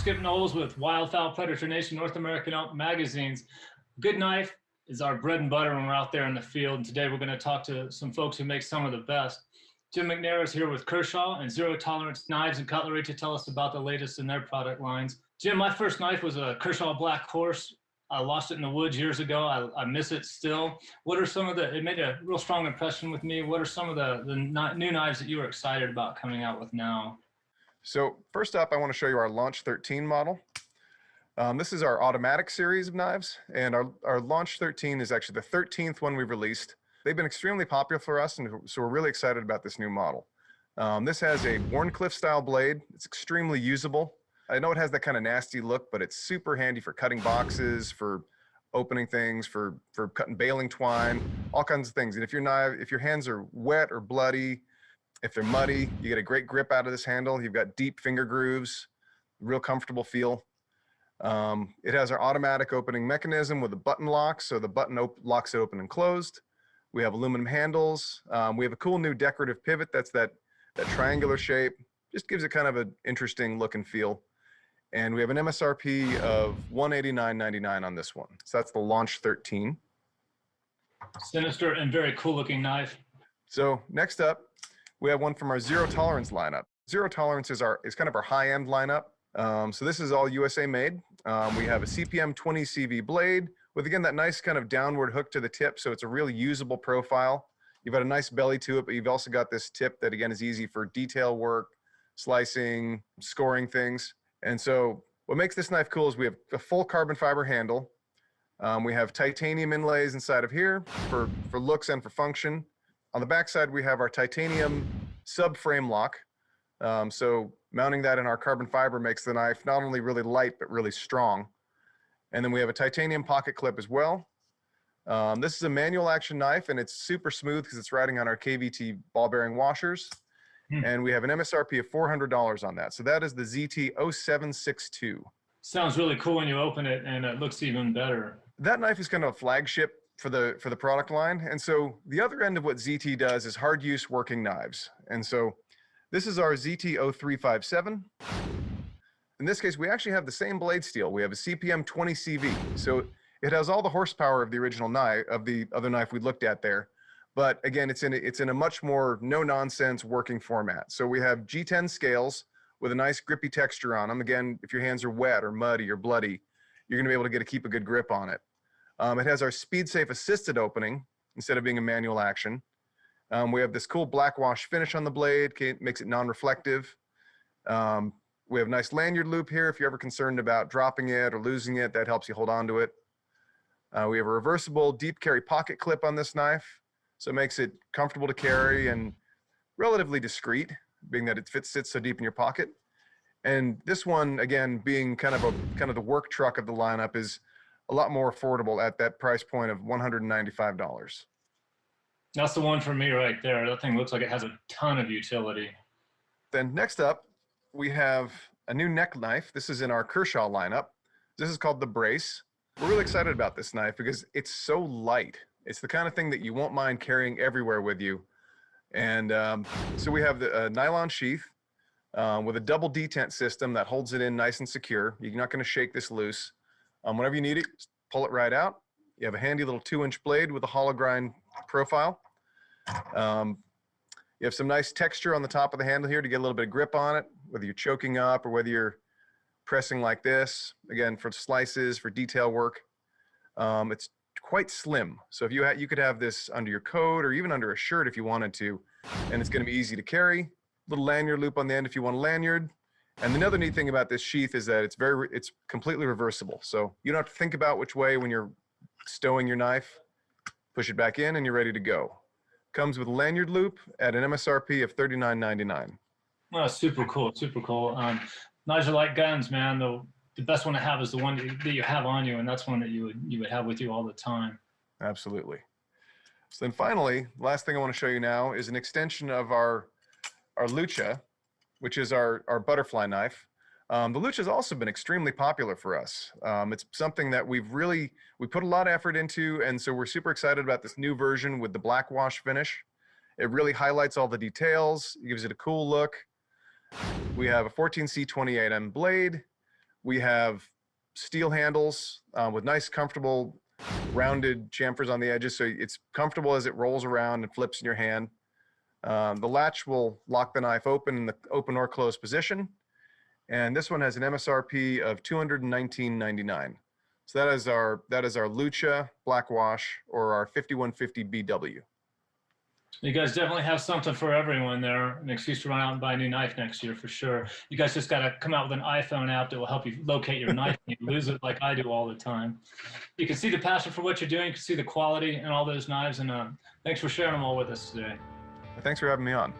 Skip Knowles with Wildfowl Predator Nation North American Elk Magazines. Good knife is our bread and butter when we're out there in the field. And today we're going to talk to some folks who make some of the best. Jim McNair is here with Kershaw and Zero Tolerance Knives and Cutlery to tell us about the latest in their product lines. Jim, my first knife was a Kershaw Black Horse. I lost it in the woods years ago. I miss it still. What are some of it made a real strong impression with me. What are some of the new knives that you were excited about coming out with now? So first up, I want to show you our Launch 13 model. This is our automatic series of knives, and our Launch 13 is actually the 13th one we've released. They've been extremely popular for us, and so we're really excited about this new model. This has a Wharncliffe style blade. It's extremely usable. I know it has that kind of nasty look, but it's super handy for cutting boxes, for opening things, for cutting baling twine, all kinds of things. And if your hands are wet or bloody, if they're muddy, you get a great grip out of this handle. You've got deep finger grooves, real comfortable feel. It has our automatic opening mechanism with a button lock, so the button locks it open and closed. We have aluminum handles. We have a cool new decorative pivot that's that triangular shape. Just gives it kind of an interesting look and feel. And we have an MSRP of $189.99 on this one. So that's the Launch 13. Sinister and very cool looking knife. So next up, we have one from our Zero Tolerance lineup. Zero Tolerance is kind of our high-end lineup. So this is all USA made. We have a CPM 20 CV blade with, again, that nice kind of downward hook to the tip. So it's a really usable profile. You've got a nice belly to it, but you've also got this tip that, again, is easy for detail work, slicing, scoring things. And so what makes this knife cool is we have a full carbon fiber handle. We have titanium inlays inside of here for looks and for function. On the back side, we have our titanium subframe lock. So mounting that in our carbon fiber makes the knife not only really light, but really strong. And then we have a titanium pocket clip as well. This is a manual action knife, and it's super smooth because it's riding on our KVT ball bearing washers. And we have an MSRP of $400 on that. So that is the ZT0762. Sounds really cool when you open it, and it looks even better. That knife is kind of a flagship for the product line. And so the other end of what ZT does is hard use working knives. And so this is our ZT0357. In this case, we actually have the same blade steel. We have a CPM 20 CV. So it has all the horsepower of the original knife, of the other knife we looked at there. But again, it's in a much more no-nonsense working format. So we have G10 scales with a nice grippy texture on them. Again, if your hands are wet or muddy or bloody, you're gonna be able to keep a good grip on it. It has our speed safe assisted opening instead of being a manual action. We have this cool black wash finish on the blade, makes it non-reflective. We have a nice lanyard loop here. If you're ever concerned about dropping it or losing it, that helps you hold on to it. We have a reversible deep carry pocket clip on this knife. So it makes it comfortable to carry and relatively discreet, being that it sits so deep in your pocket. And this one, again, being kind of the work truck of the lineup, is a lot more affordable at that price point of $195. That's the one for me right there. That thing looks like it has a ton of utility. Then next up, we have a new neck knife. This is in our Kershaw lineup. This is called the Brace. We're really excited about this knife because it's so light. It's the kind of thing that you won't mind carrying everywhere with you. And so we have the nylon sheath with a double detent system that holds it in nice and secure. You're not going to shake this loose. Whenever you need it, just pull it right out. You have a handy little 2-inch blade with a hollow grind profile. You have some nice texture on the top of the handle here to get a little bit of grip on it, whether you're choking up or whether you're pressing like this. Again, for slices, for detail work. It's quite slim. So if you could have this under your coat or even under a shirt if you wanted to, and it's going to be easy to carry. Little lanyard loop on the end if you want a lanyard. And another neat thing about this sheath is that it's completely reversible. So you don't have to think about which way when you're stowing your knife. Push it back in and you're ready to go. Comes with a lanyard loop at an MSRP of $39.99. Oh, super cool, super cool. Knives are like guns, man. The best one to have is the one that you have on you, and that's one that you would have with you all the time. Absolutely. So then finally, the last thing I want to show you now is an extension of our Lucha, which is our butterfly knife. The Lucha has also been extremely popular for us. It's something that we put a lot of effort into, and so we're super excited about this new version with the black wash finish. It really highlights all the details, gives it a cool look. We have a 14C 28M blade. We have steel handles with nice, comfortable, rounded chamfers on the edges, so it's comfortable as it rolls around and flips in your hand. The latch will lock the knife open in the open or closed position. And this one has an MSRP of $219.99. So that is our Lucha-Blackwash, or our 5150 BW. You guys definitely have something for everyone there. An excuse to run out and buy a new knife next year for sure. You guys just got to come out with an iPhone app that will help you locate your knife and you lose it like I do all the time. You can see the passion for what you're doing. You can see the quality in all those knives. And thanks for sharing them all with us today. Thanks for having me on.